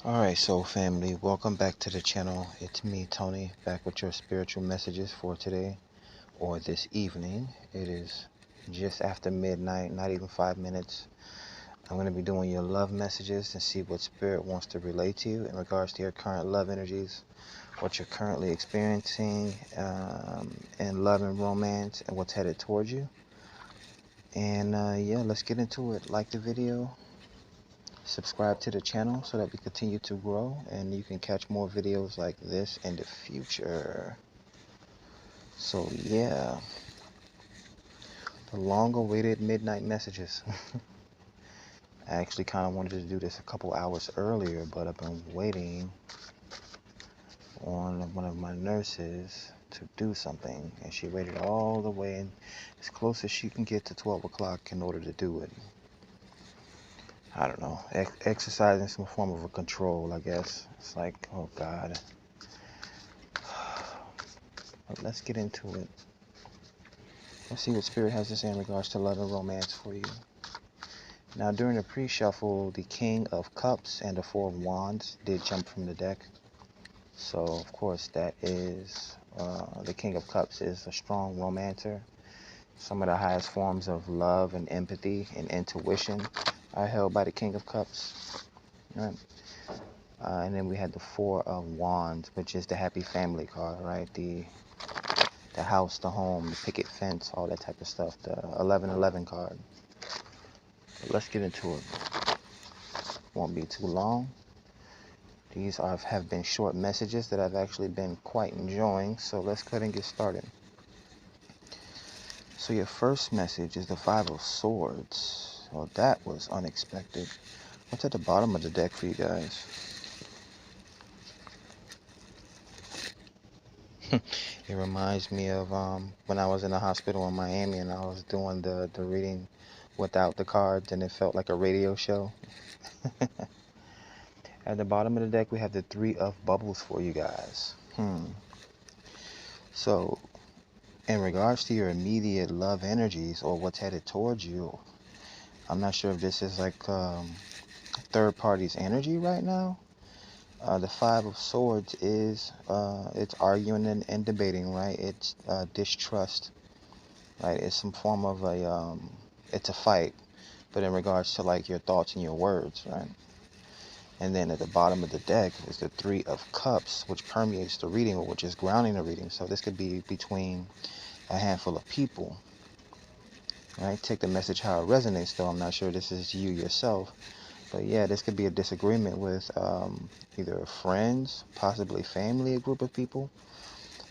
Alright, so family, welcome back to the channel. It's me, Tony, back with your spiritual messages for today or this evening. It is just after midnight, not even 5 minutes. I'm going to be doing your love messages and see what spirit wants to relate to you in regards to your current love energies, what you're currently experiencing in love and romance, and what's headed towards you. And yeah, let's get into it. Like the video, subscribe to the channel so that we continue to grow and you can catch more videos like this in the future. So yeah, the long awaited midnight messages. I actually kind of wanted to do this a couple hours earlier, but I've been waiting on one of my nurses to do something, and she waited all the way in as close as she can get to 12 o'clock in order to do it. I don't know, exercising some form of a control, I guess. It's like, oh God. But let's get into it. Let's see what Spirit has to say in regards to love and romance for you. Now, during the pre-shuffle, the King of Cups and the Four of Wands did jump from the deck. So, of course, that is, the King of Cups is a strong romancer. Some of the highest forms of love and empathy and intuition are held by the King of Cups. Right? And then we had the Four of Wands, which is the happy family card, right? The house, the home, the picket fence, all that type of stuff. The 1111 card. But let's get into it. Won't be too long. These have been short messages that I've actually been quite enjoying. So let's go ahead and get started. So your first message is the Five of Swords. Well, that was unexpected. What's at the bottom of the deck for you guys? It reminds me of when I was in the hospital in Miami and I was doing the reading without the cards and it felt like a radio show. At the bottom of the deck, we have the Three of Bubbles for you guys. So, in regards to your immediate love energies or what's headed towards you, I'm not sure if this is like third party's energy right now. The Five of Swords is it's arguing and debating, right? It's distrust, right? It's some form of a it's a fight, but in regards to like your thoughts and your words, right? And then at the bottom of the deck is the Three of Cups, which permeates the reading, or which is grounding the reading. So this could be between a handful of people, right? Take the message how it resonates, though. I'm not sure this is you yourself. But yeah, this could be a disagreement with either friends, possibly family, a group of people.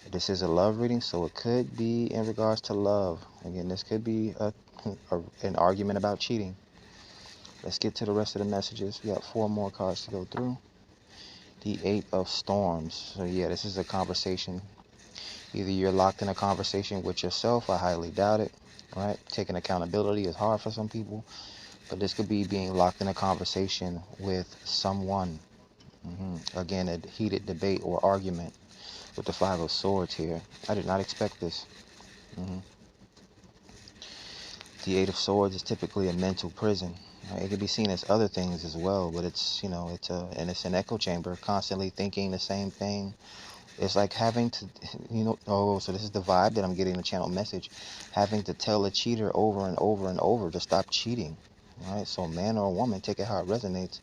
This is a love reading, so it could be in regards to love. Again, this could be an argument about cheating. Let's get to the rest of the messages. We got 4 more cards to go through. The Eight of Storms. So yeah, this is a conversation. Either you're locked in a conversation with yourself, I highly doubt it, right? Taking accountability is hard for some people, but this could be being locked in a conversation with someone. Again, a heated debate or argument with the Five of Swords here. I did not expect this. The Eight of Swords is typically a mental prison. Right? It could be seen as other things as well, but it's, you know, it's an echo chamber, constantly thinking the same thing. It's like having to, you know, oh, so this is the vibe that I'm getting, the channel message, having to tell a cheater over and over and over to stop cheating. All right, so man or woman, take it how it resonates.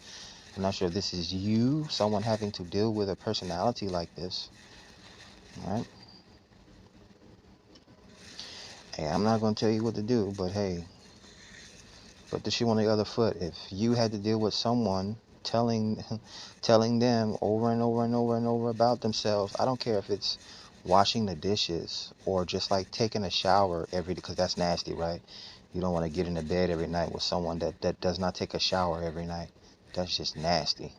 I'm not sure if this is you, someone having to deal with a personality like this. All right. Hey, I'm not going to tell you what to do, but hey, put the shoe on the other foot. If you had to deal with someone telling them over and over and over and over about themselves, I don't care if it's washing the dishes or just like taking a shower every day, because that's nasty, right? You don't want to get into bed every night with someone that does not take a shower every night. That's just nasty.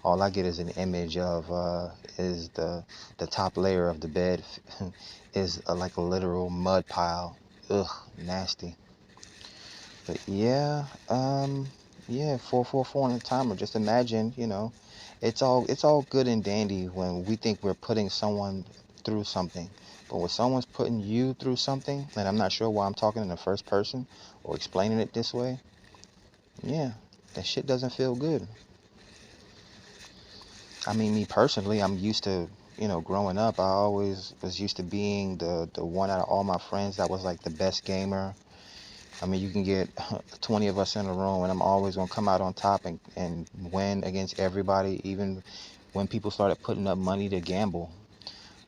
All I get is an image of is the top layer of the bed is like a literal mud pile. Ugh, nasty. But yeah, yeah, 444 on the timer. Just imagine, you know, it's all good and dandy when we think we're putting someone through something. But when someone's putting you through something, and I'm not sure why I'm talking in the first person or explaining it this way, yeah, that shit doesn't feel good. I mean, me personally, I'm used to, growing up, I always was used to being the one out of all my friends that was like the best gamer. I mean, you can get 20 of us in a room, and I'm always gonna come out on top and win against everybody, even when people started putting up money to gamble.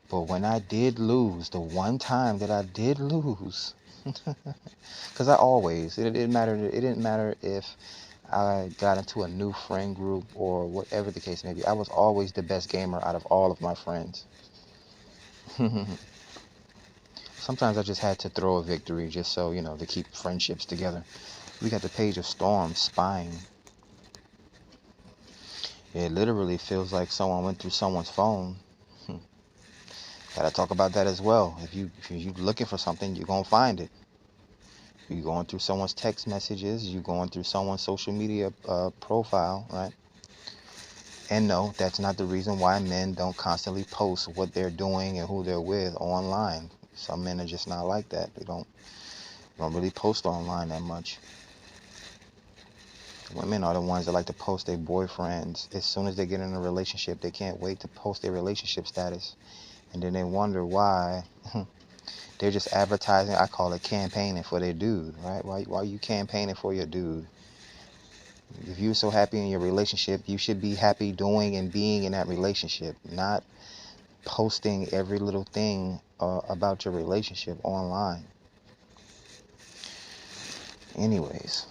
But when I did lose, the one time that I did lose, because it didn't matter. It didn't matter if I got into a new friend group or whatever the case may be. I was always the best gamer out of all of my friends. Sometimes I just had to throw a victory just so, to keep friendships together. We got the Page of Storms, Spying. It literally feels like someone went through someone's phone. Gotta talk about that as well. If you're looking for something, you're gonna find it. You're going through someone's text messages, you're going through someone's social media profile, right? And no, that's not the reason why men don't constantly post what they're doing and who they're with online. Some men are just not like that. They don't really post online that much. Women are the ones that like to post their boyfriends. As soon as they get in a relationship, they can't wait to post their relationship status. And then they wonder why they're just advertising. I call it campaigning for their dude, right? Why are you campaigning for your dude? If you're so happy in your relationship, you should be happy doing and being in that relationship, not posting every little thing about your relationship online. Anyways,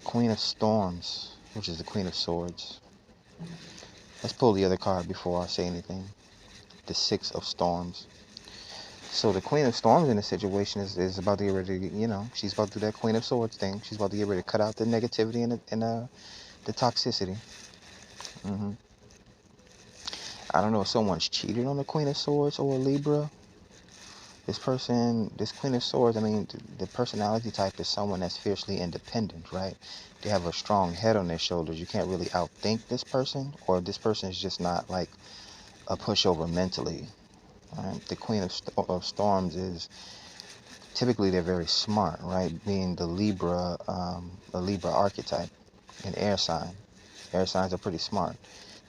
Queen of Storms, which is the Queen of Swords. Let's pull the other card before I say anything. The Six of Storms. So the Queen of Storms in this situation is about to get ready to, she's about to do that Queen of Swords thing. She's about to get ready to cut out the negativity and the toxicity. hmm I don't know if someone's cheated on the Queen of Swords or a Libra. This Queen of Swords, I mean, the personality type is someone that's fiercely independent, right? They have a strong head on their shoulders. You can't really outthink this person, or this person is just not like a pushover mentally. Right? The Queen of Storms is typically they're very smart, right? Being the Libra, a Libra archetype, an air sign. Air signs are pretty smart.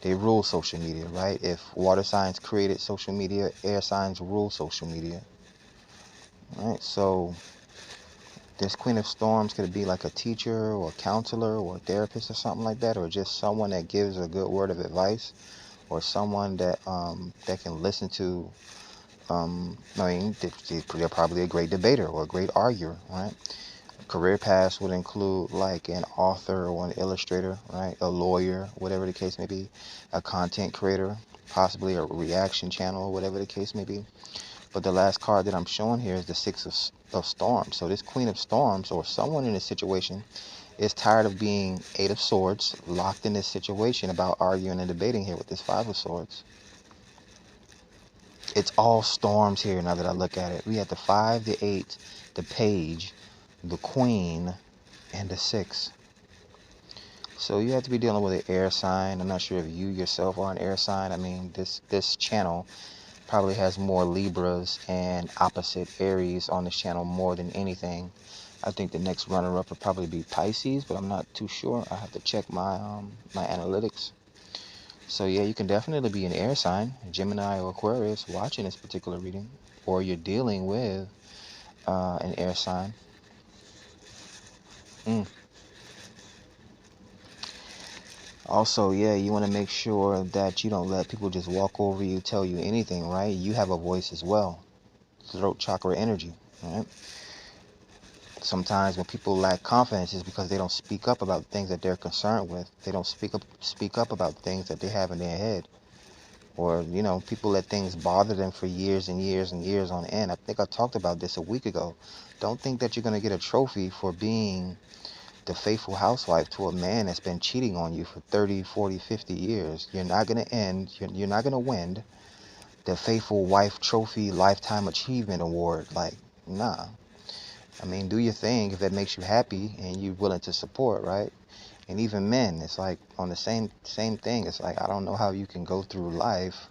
They rule social media, right? If water signs created social media, air signs rule social media. Right? So this Queen of Storms could be like a teacher or a counselor or a therapist or something like that, or just someone that gives a good word of advice, or someone that can listen to. I mean, they're probably a great debater or a great arguer, right? Career paths would include like an author or an illustrator, right? A lawyer, whatever the case may be, a content creator, possibly a reaction channel, whatever the case may be. But the last card that I'm showing here is the Six of Storms. So this Queen of Storms, or someone in this situation, is tired of being Eight of Swords, locked in this situation about arguing and debating here with this Five of Swords. It's all storms here now that I look at it. We had the 5, the 8, the Page, the Queen, and the 6. So you have to be dealing with an air sign. I'm not sure if you yourself are an air sign. I mean, this channel probably has more Libras and opposite Aries on this channel more than anything. I think the next runner-up would probably be Pisces, but I'm not too sure. I have to check my analytics. So yeah, you can definitely be an air sign, Gemini or Aquarius, watching this particular reading, or you're dealing with an air sign. Also, yeah, you want to make sure that you don't let people just walk over you, tell you anything, right? You have a voice as well. Throat chakra energy, right? Sometimes when people lack confidence is because they don't speak up about things that they're concerned with. They don't speak up about things that they have in their head. Or, people let things bother them for years and years and years on end. I think I talked about this a week ago. Don't think that you're going to get a trophy for being the faithful housewife to a man that's been cheating on you for 30, 40, 50 years. You're not going to you're not going to win the faithful wife trophy lifetime achievement award. Like, nah. I mean, do your thing if that makes you happy and you're willing to support, right? And even men, it's like on the same thing. It's like, I don't know how you can go through life,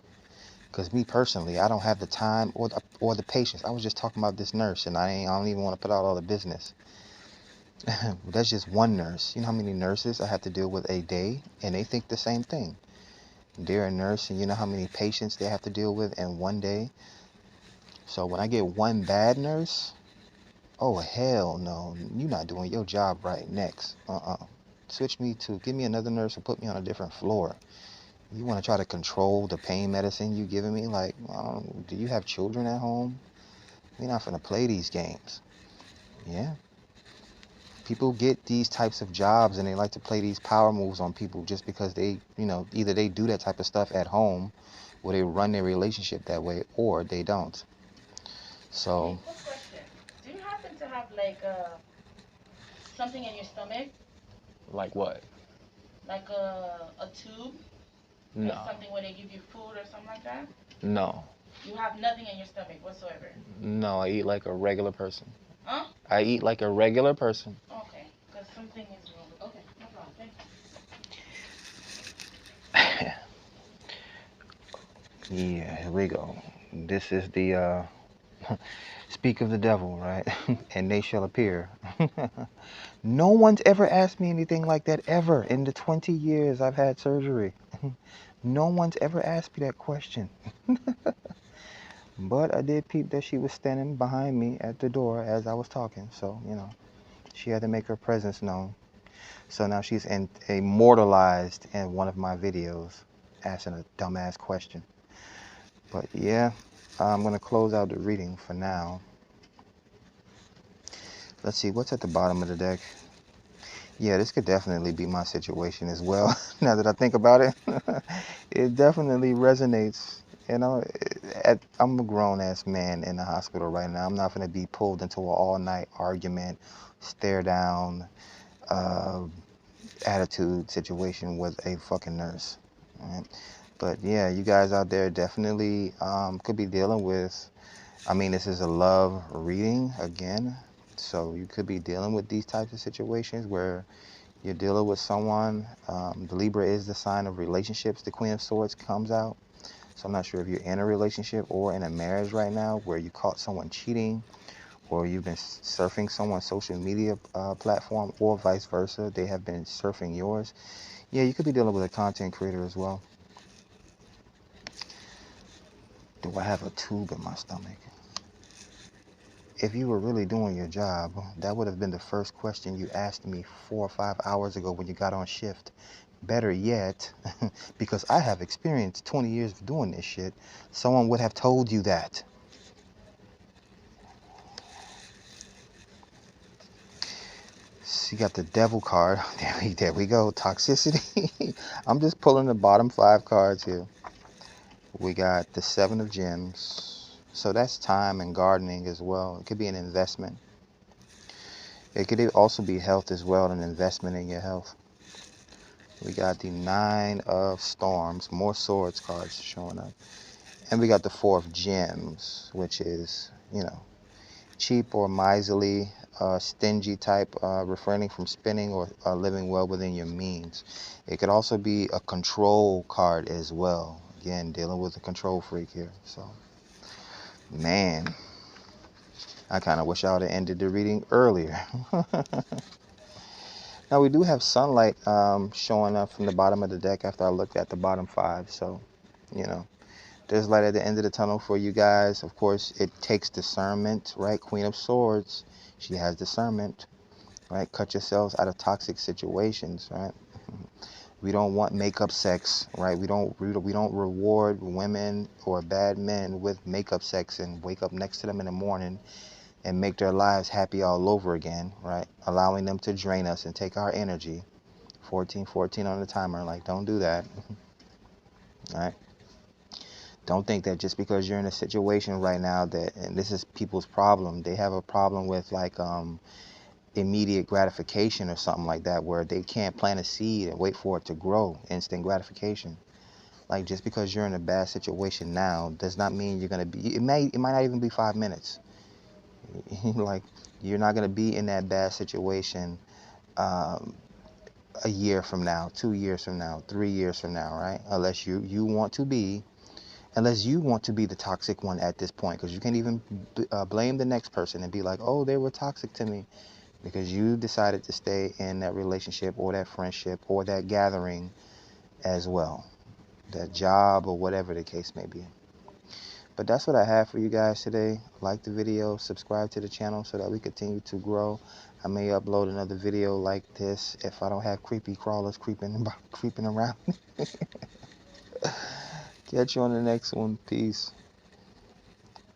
because me personally, I don't have the time or the patience. I was just talking about this nurse, and I don't even want to put out all the business. That's just one nurse. You know how many nurses I have to deal with a day, and they think the same thing. They're a nurse, and you know how many patients they have to deal with in one day? So when I get one bad nurse, oh hell no, you're not doing your job right. Next. Give me another nurse and put me on a different floor. You want to try to control the pain medicine you giving me? Like, do you have children at home? We're not gonna play these games. Yeah. People get these types of jobs and they like to play these power moves on people just because they, either they do that type of stuff at home or they run their relationship that way or they don't. So, Okay, quick question. Do you happen to have like something in your stomach, like what? like a tube, like No, something where they give you food or something like that? no, You have nothing in your stomach whatsoever. no. I eat like a regular person. Huh? I eat like a regular person. Okay, because something is wrong with. Okay, no problem. Thank you. Yeah, here we go. This is the speak of the devil, right? And they shall appear. No one's ever asked me anything like that ever in the 20 years I've had surgery. No one's ever asked me that question. But I did peep that she was standing behind me at the door as I was talking. So, she had to make her presence known. So now she's immortalized in one of my videos asking a dumbass question. But yeah, I'm going to close out the reading for now. Let's see, what's at the bottom of the deck? Yeah, this could definitely be my situation as well. Now that I think about it, it definitely resonates. I'm a grown-ass man in the hospital right now. I'm not going to be pulled into an all-night argument, stare down, uh, attitude situation with a fucking nurse. Right? But yeah, you guys out there definitely could be dealing with, this is a love reading again. So you could be dealing with these types of situations where you're dealing with someone. The Libra is the sign of relationships. The Queen of Swords comes out. So I'm not sure if you're in a relationship or in a marriage right now where you caught someone cheating or you've been surfing someone's social media platform or vice versa. They have been surfing yours. Yeah, you could be dealing with a content creator as well. Do I have a tube in my stomach? If you were really doing your job, that would have been the first question you asked me 4 or 5 hours ago when you got on shift. Better yet, because I have experience 20 years of doing this shit, someone would have told you that. So you got the devil card. There we go. Toxicity. I'm just pulling the bottom 5 cards here. We got the 7 of Gems. So that's time and gardening as well. It could be an investment. It could also be health as well, an investment in your health. We got the 9 of Storms, more swords cards showing up. And we got the 4 of Gems, which is, cheap or miserly, stingy type, refraining from spending or living well within your means. It could also be a control card as well. Again, dealing with a control freak here. So, man, I kind of wish I would have ended the reading earlier. Now, we do have sunlight showing up from the bottom of the deck after I looked at the bottom 5. So, you know, there's light at the end of the tunnel for you guys. Of course, it takes discernment, right? Queen of Swords, she has discernment, right? Cut yourselves out of toxic situations, right? We don't want makeup sex, right? We don't reward women or bad men with makeup sex and wake up next to them in the morning and make their lives happy all over again, right? Allowing them to drain us and take our energy. 1414 on the timer, like, don't do that, right? Don't think that just because you're in a situation right now that, and this is people's problem, they have a problem with like immediate gratification or something like that, where they can't plant a seed and wait for it to grow, instant gratification. Like, just because you're in a bad situation now does not mean you're gonna be. It might not even be 5 minutes. Like, you're not gonna be in that bad situation um, a year from now, 2 years from now, 3 years from now, right? Unless you want to be the toxic one at this point, because you can't even blame the next person and be like, oh, they were toxic to me, because you decided to stay in that relationship or that friendship or that gathering as well. that job, or whatever the case may be. But that's what I have for you guys today. Like the video, subscribe to the channel so that we continue to grow. I may upload another video like this if I don't have creepy crawlers creeping around. Catch you on the next one. Peace.